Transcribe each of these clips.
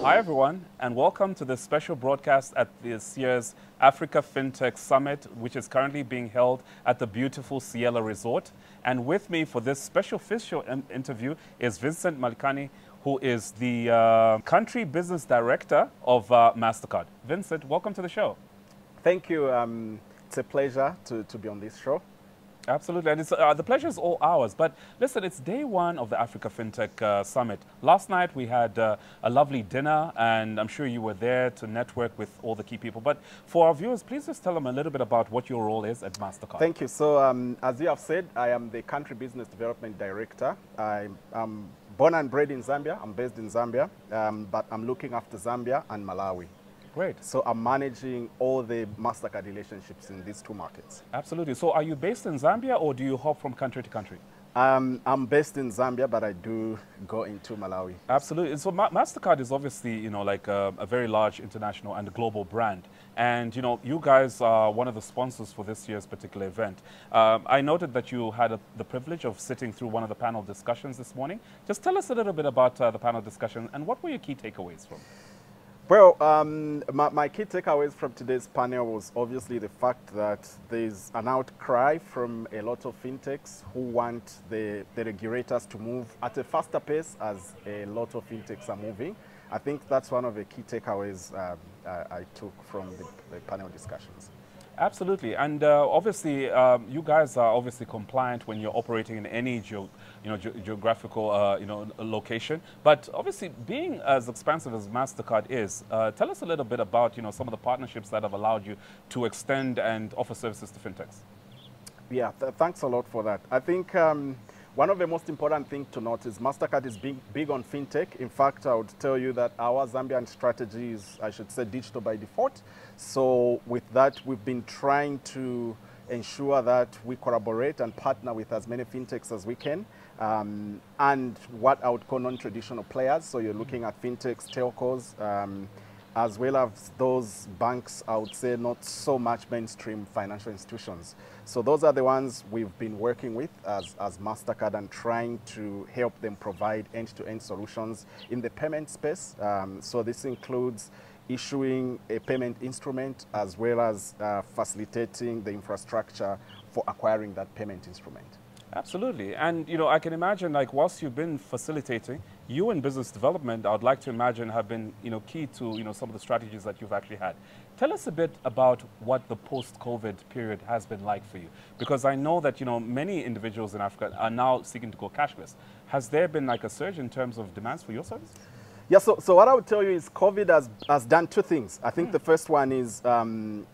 Hi everyone, and welcome to this special broadcast at this year's Africa FinTech Summit, which is currently being held at the beautiful Ciela Resort. And with me for this special official interview is Vincent Malekani, who is the Country Business Director of Mastercard. Vincent, welcome to the show. Thank you. It's a pleasure to be on this show. Absolutely, and it's, the pleasure is all ours. But listen, it's day one of the Africa FinTech Summit. Last night we had a lovely dinner, and I'm sure you were there to network with all the key people. But for our viewers, please just tell them a little bit about what your role is at Mastercard. Thank you. So as you have said, I am the Country Business Development Director. I'm born and bred in Zambia. I'm based in Zambia, but I'm looking after Zambia and Malawi. Great. So I'm managing all the Mastercard relationships in these two markets. Absolutely. So are you based in Zambia, or do you hop from country to country? I'm based in Zambia, but I do go into Malawi. Absolutely. So Mastercard is obviously, you know, like a very large international and global brand. And, you know, you guys are one of the sponsors for this year's particular event. I noted that you had the privilege of sitting through one of the panel discussions this morning. Just tell us a little bit about the panel discussion and what were your key takeaways from? Well, my key takeaways from today's panel was obviously the fact that there's an outcry from a lot of fintechs who want the regulators to move at a faster pace as a lot of fintechs are moving. I think that's one of the key takeaways I took from the panel discussions. Absolutely, and obviously you guys are obviously compliant when you're operating in any geographical location. But obviously, being as expansive as Mastercard is, tell us a little bit about some of the partnerships that have allowed you to extend and offer services to fintechs. Yeah, thanks a lot for that. I think one of the most important things to note is Mastercard is big on fintech. In fact, I would tell you that our Zambian strategy is, I should say, digital by default. So with that, we've been trying to ensure that we collaborate and partner with as many fintechs as we can, and what I would call non-traditional players. So you're looking at fintechs, telcos, as well as those banks, I would say, not so much mainstream financial institutions. So those are the ones we've been working with as Mastercard and trying to help them provide end-to-end solutions in the payment space. So this includes issuing a payment instrument as well as facilitating the infrastructure for acquiring that payment instrument. Absolutely. And, I can imagine, like, whilst you've been facilitating, you in business development, I would like to imagine, have been, key to, some of the strategies that you've actually had. Tell us a bit about what the post-COVID period has been like for you. Because I know that, many individuals in Africa are now seeking to go cashless. Has there been, like, a surge in terms of demands for your service? Yeah, so what I would tell you is COVID has done two things. I think the first one is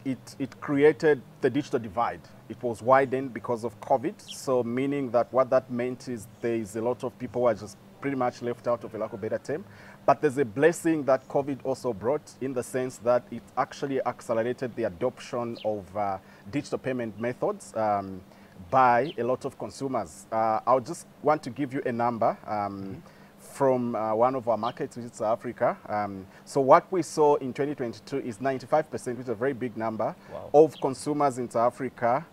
it created the digital divide. It was widened because of COVID, so meaning that what that meant is there is a lot of people who are just pretty much left out, of a lack of a better term. But there's a blessing that COVID also brought, in the sense that it actually accelerated the adoption of digital payment methods by a lot of consumers. I just want to give you a number. From one of our markets, which is South Africa. So what we saw in 2022 is 95%, which is a very big number, of consumers in South Africa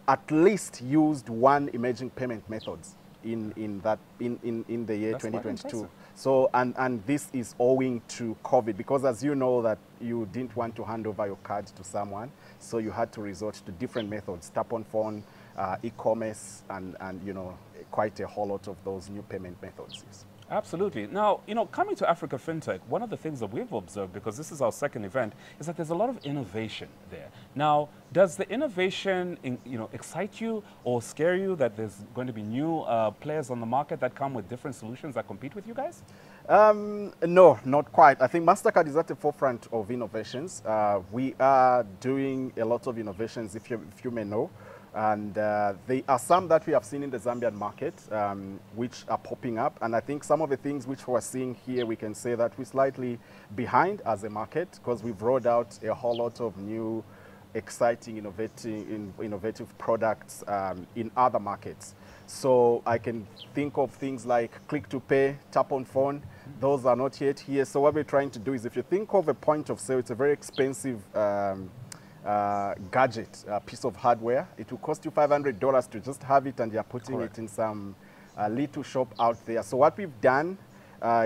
at least used one emerging payment methods in the year 2022. So and this is owing to COVID, because as you know that you didn't want to hand over your card to someone, so you had to resort to different methods, tap on phone, e-commerce, and quite a whole lot of those new payment methods. Yes. Absolutely. Now, coming to Africa FinTech, one of the things that we've observed, because this is our second event, is that there's a lot of innovation there. Now, does the innovation, excite you or scare you that there's going to be new players on the market that come with different solutions that compete with you guys? No, not quite. I think Mastercard is at the forefront of innovations. We are doing a lot of innovations, if you may know. And there are some that we have seen in the Zambian market, which are popping up. And I think some of the things which we're seeing here, we can say that we're slightly behind as a market, because we've rolled out a whole lot of new, exciting, innovative products in other markets. So I can think of things like click to pay, tap on phone. Those are not yet here. So what we're trying to do is, if you think of a point of sale, it's a very expensive gadget, a piece of hardware. It will cost you $500 to just have it, and you're putting it in some little shop out there. So what we've done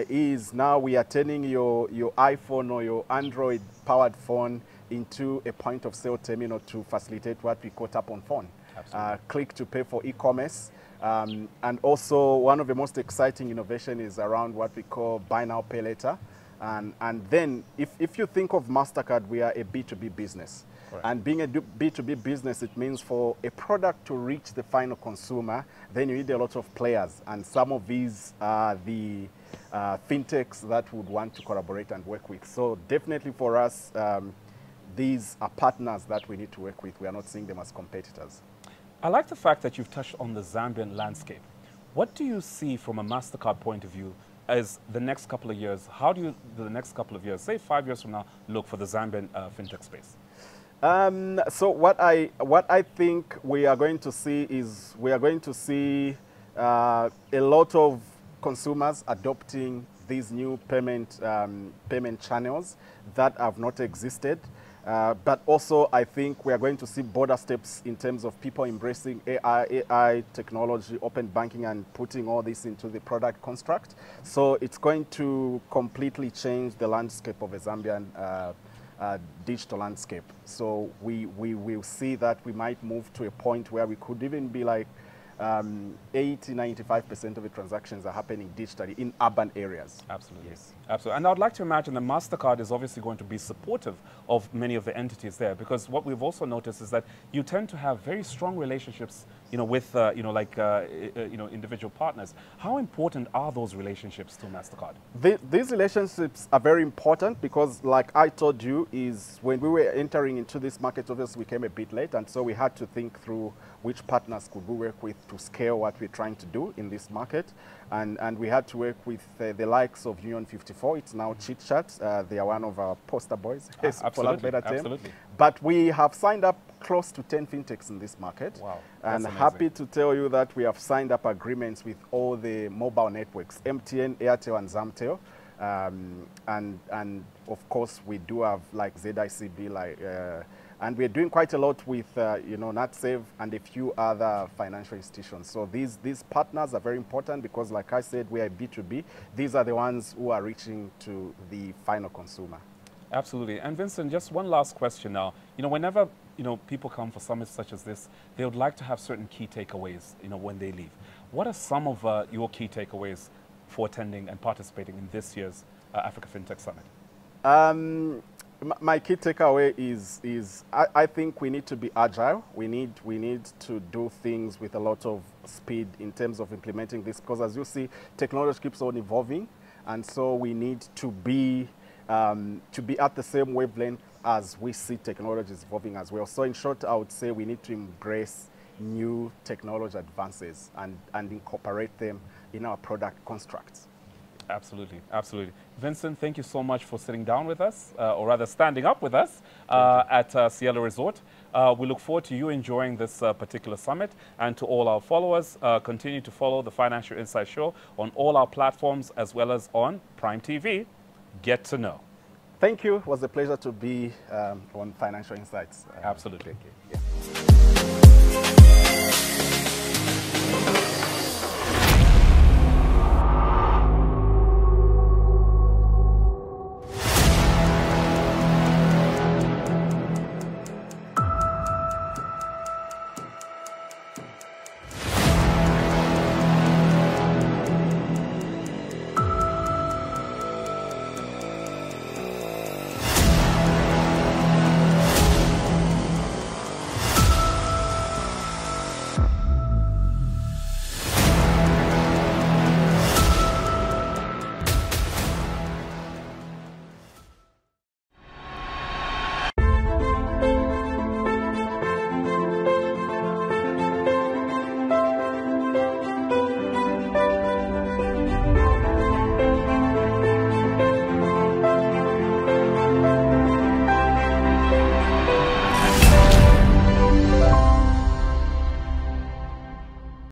is now we are turning your iPhone or your Android-powered phone into a point-of-sale terminal to facilitate what we call tap on phone. Click to pay for e-commerce. And also one of the most exciting innovation is around what we call buy now, pay later. And then if you think of Mastercard, we are a B2B business. Correct. And being a B2B business, it means for a product to reach the final consumer, then you need a lot of players. And some of these are the fintechs that would want to collaborate and work with. So definitely for us, these are partners that we need to work with. We are not seeing them as competitors. I like the fact that you've touched on the Zambian landscape. What do you see from a Mastercard point of view as the next couple of years? How do you, the next couple of years, say 5 years from now, look for the Zambian fintech space? So what I think we are going to see is we are going to see a lot of consumers adopting these new payment channels that have not existed. But also, I think we are going to see broader steps in terms of people embracing AI technology, open banking, and putting all this into the product construct. So it's going to completely change the landscape of the Zambian digital landscape. So we will see that we might move to a point where we could even be like 80–95% of the transactions are happening digitally in urban areas. Absolutely. Yes. Absolutely. And I'd like to imagine that Mastercard is obviously going to be supportive of many of the entities there, because what we've also noticed is that you tend to have very strong relationships, with individual partners. How important are those relationships to Mastercard? These relationships are very important because, like I told you, is when we were entering into this market, obviously we came a bit late, and so we had to think through which partners could we work with to scale what we're trying to do in this market. And we had to work with the likes of Union 54. It's now Chit Chat. They are one of our poster boys. Absolutely. Absolutely. But we have signed up close to 10 fintechs in this market. Wow. And happy to tell you that we have signed up agreements with all the mobile networks, MTN, Airtel, and Zamtel. And of course, we do have like ZICB, and we're doing quite a lot with, NatSave and a few other financial institutions. So these partners are very important because, like I said, we are B2B. These are the ones who are reaching to the final consumer. Absolutely. And Vincent, just one last question now. Whenever, people come for summits such as this, they would like to have certain key takeaways, when they leave. What are some of your key takeaways for attending and participating in this year's Africa FinTech Summit? My key takeaway is I think we need to be agile. We need to do things with a lot of speed in terms of implementing this, because as you see, technology keeps on evolving, and so we need to be at the same wavelength as we see technologies evolving as well. So in short, I would say we need to embrace new technology advances and incorporate them in our product constructs. Absolutely, absolutely. Vincent, thank you so much for sitting down with us, or rather standing up with us at Cielo Resort. We look forward to you enjoying this particular summit, and to all our followers, continue to follow the Financial Insight Show on all our platforms as well as on Prime TV. Get to know. Thank you. It was a pleasure to be on Financial Insights. Absolutely. Thank you. Yeah.